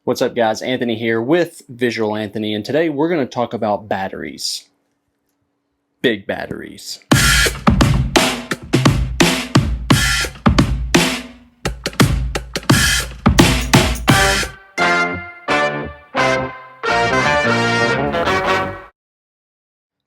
What's up, guys? Anthony here with Visual Anthony, and today we're going to talk about batteries. Big batteries.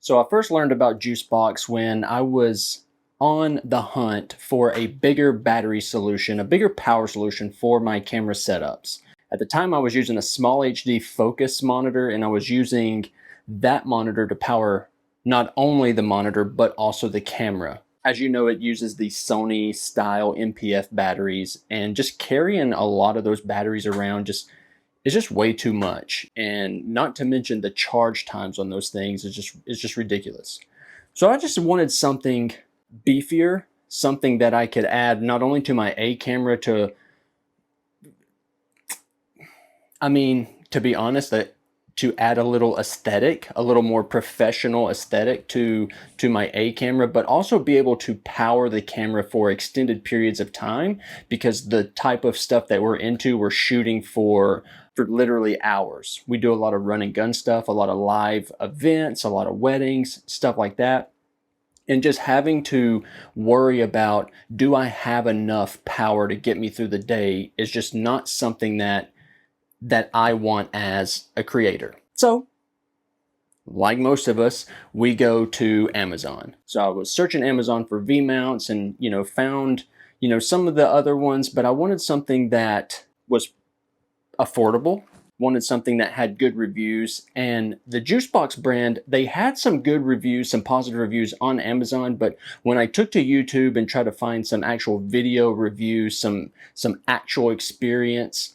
So I first learned about Juicebox when I was on the hunt for a bigger battery solution, a bigger power solution for my camera setups. At the time, I was using a small HD focus monitor, and I was using that monitor to power not only the monitor, but also the camera. As you know, it uses the Sony style MPF batteries, and just carrying a lot of those batteries around it's just way too much. And not to mention the charge times on those things is just ridiculous. So I just wanted something beefier, something that I could add not only to my A camera to be honest, to add a little aesthetic, a little more professional aesthetic to my A camera, but also be able to power the camera for extended periods of time, because the type of stuff that we're into, we're shooting for literally hours. We do a lot of run and gun stuff, a lot of live events, a lot of weddings, stuff like that. And just having to worry about, do I have enough power to get me through the day, is just not something that I want as a creator. So, like most of us, we go to Amazon. So I was searching Amazon for V-mounts and, found, some of the other ones, but I wanted something that was affordable, wanted something that had good reviews. And the Juicebox brand, they had some good reviews, some positive reviews on Amazon, but when I took to YouTube and tried to find some actual video reviews, some actual experience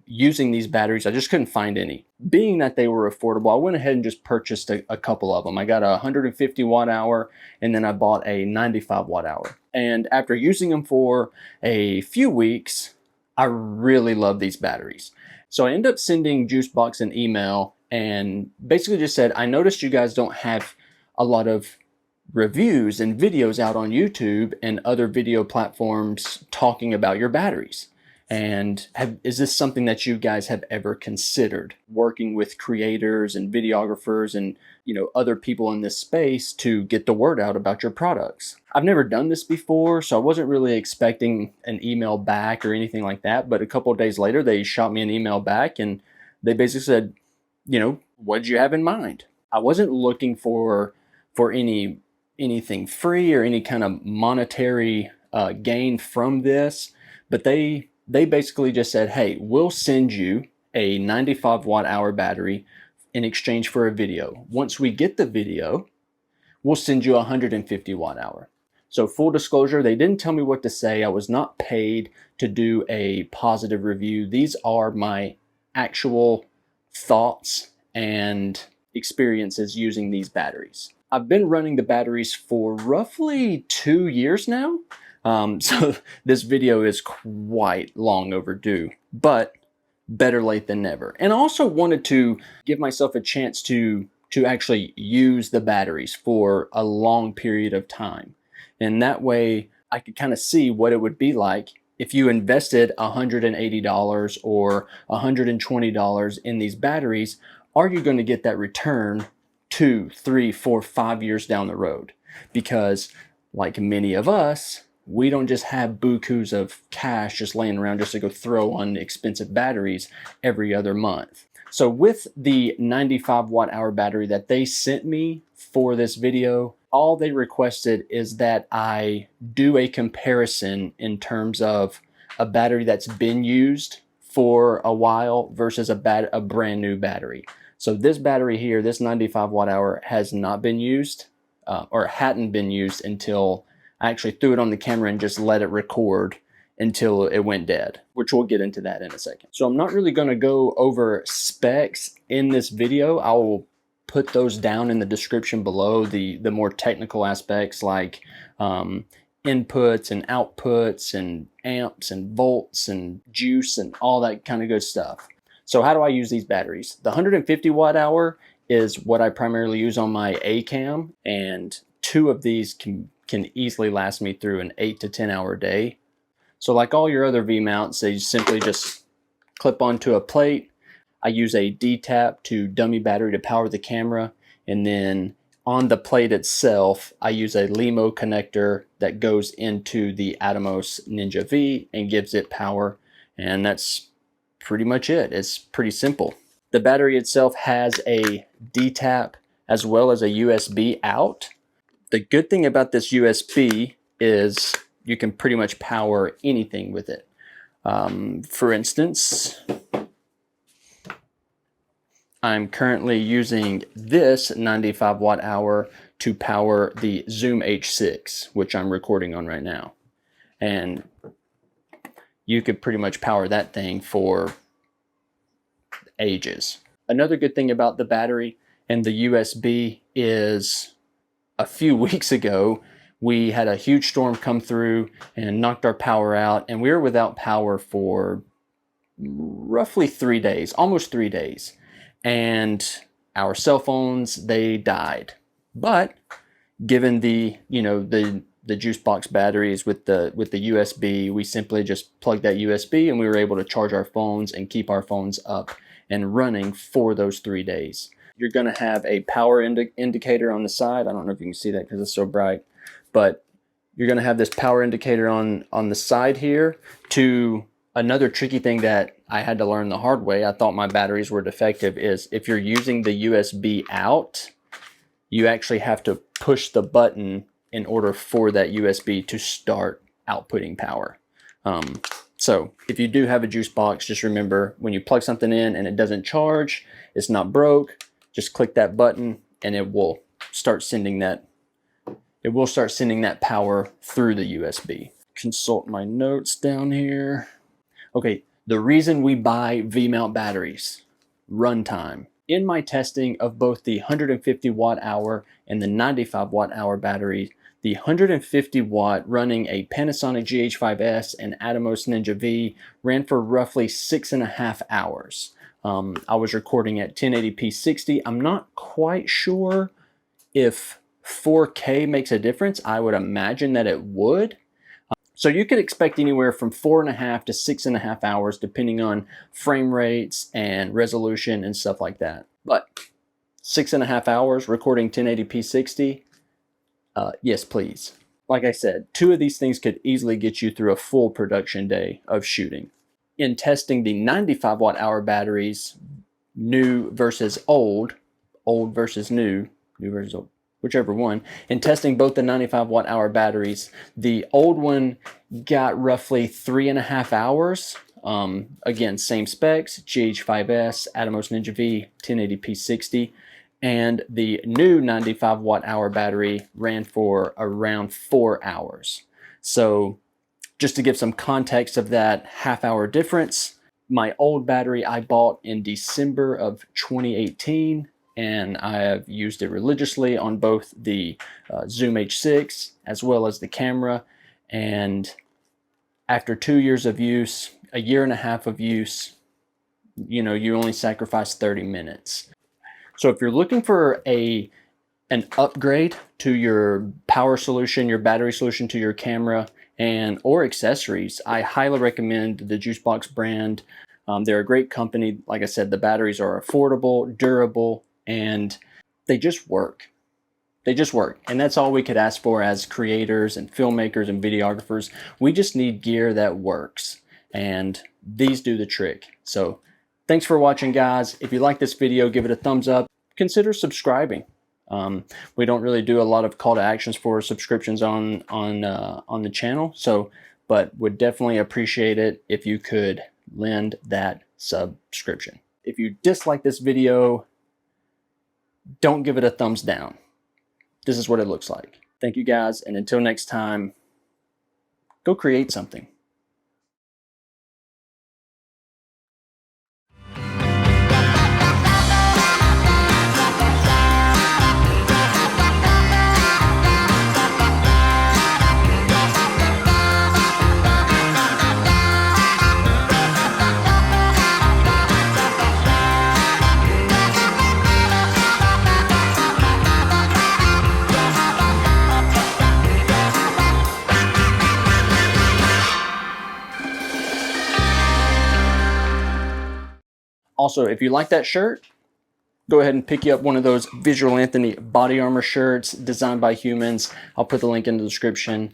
using these batteries, I just couldn't find any. Being that they were affordable, I went ahead and just purchased a couple of them. I got a 150 watt hour, and then I bought a 95 watt hour. And after using them for a few weeks, I really love these batteries. So I ended up sending Juicebox an email and basically just said, I noticed you guys don't have a lot of reviews and videos out on YouTube and other video platforms talking about your batteries. And is this something that you guys have ever considered, working with creators and videographers and other people in this space to get the word out about your products? I've never done this before, so I wasn't really expecting an email back or anything like that. But a couple of days later, they shot me an email back, and they basically said, what did you have in mind? I wasn't looking for anything free or any kind of monetary gain from this, but they basically just said, hey, we'll send you a 95 watt hour battery in exchange for a video. Once we get the video, we'll send you a 150 watt hour. So full disclosure, they didn't tell me what to say. I was not paid to do a positive review. These are my actual thoughts and experiences using these batteries. I've been running the batteries for roughly 2 years now. So this video is quite long overdue, but better late than never. And I also wanted to give myself a chance to actually use the batteries for a long period of time. And that way I could kind of see what it would be like if you invested $180 or $120 in these batteries. Are you going to get that return 2, 3, 4, 5 years down the road? Because like many of us, we don't just have bukus of cash just laying around just to go throw on expensive batteries every other month. So with the 95 watt hour battery that they sent me for this video, all they requested is that I do a comparison in terms of a battery that's been used for a while versus a brand new battery. So this battery here, this 95 watt hour, has not been used or hadn't been used until I actually threw it on the camera and just let it record until it went dead, which we'll get into that in a second. So I'm not really going to go over specs in this video. I will put those down in the description below, the more technical aspects like inputs and outputs and amps and volts and juice and all that kind of good stuff. So how do I use these batteries? The 150 watt hour is what I primarily use on my A cam, and 2 of these can easily last me through an 8 to 10 hour day. So like all your other V-mounts, they simply just clip onto a plate. I use a D-tap to dummy battery to power the camera, and then on the plate itself, I use a LEMO connector that goes into the Atomos Ninja V and gives it power, and that's pretty much it. It's pretty simple. The battery itself has a D-tap as well as a USB out. The good thing about this USB is you can pretty much power anything with it. For instance, I'm currently using this 95 watt hour to power the Zoom H6, which I'm recording on right now. And you could pretty much power that thing for ages. Another good thing about the battery and the USB is a few weeks ago, we had a huge storm come through and knocked our power out, and we were without power for roughly 3 days, almost 3 days. And our cell phones, they died. But given the, the Juicebox batteries with the USB, we simply just plugged that USB and we were able to charge our phones and keep our phones up and running for those 3 days. You're going to have a power indicator on the side. I don't know if you can see that because it's so bright, but you're going to have this power indicator on the side here. To another tricky thing that I had to learn the hard way, I thought my batteries were defective, is if you're using the USB out, you actually have to push the button in order for that USB to start outputting power. So if you do have a juice box, just remember when you plug something in and it doesn't charge, it's not broke, just click that button and it will start sending that power through the USB. Consult my notes down here. Okay, the reason we buy V-mount batteries, runtime. In my testing of both the 150 watt hour and the 95 watt hour battery, the 150 watt running a Panasonic GH5S and Atomos Ninja V ran for roughly 6.5 hours. I was recording at 1080p 60. I'm not quite sure if 4K makes a difference. I would imagine that it would. So you could expect anywhere from 4.5 to 6.5 hours depending on frame rates and resolution and stuff like that. But 6.5 hours recording 1080p 60, yes please. Like I said, 2 of these things could easily get you through a full production day of shooting. In testing the 95 watt hour batteries, new versus old versus new versus old, whichever one, in testing both the 95 watt hour batteries, the old one got roughly 3.5 hours. Again, same specs, GH5S, Atomos Ninja V, 1080p 60. And the new 95 watt hour battery ran for around 4 hours. So just to give some context of that half-hour difference, my old battery I bought in December of 2018, and I have used it religiously on both the Zoom H6 as well as the camera. And after 2 years of use, a year and a half of use, you only sacrifice 30 minutes. So if you're looking for an upgrade to your power solution, your battery solution to your camera, or accessories, I highly recommend the Juicebox brand. They're a great company. Like I said, the batteries are affordable, durable, and they just work. They just work. And that's all we could ask for as creators and filmmakers and videographers. We just need gear that works, and these do the trick. So thanks for watching, guys. If you like this video, give it a thumbs up. Consider subscribing. We don't really do a lot of call to actions for subscriptions on the channel, but would definitely appreciate it if you could lend that subscription. If you dislike this video, don't give it a thumbs down. This is what it looks like. Thank you guys, and until next time, go create something. Also, if you like that shirt, go ahead and pick you up one of those Visual Anthony body armor shirts designed by humans. I'll put the link in the description.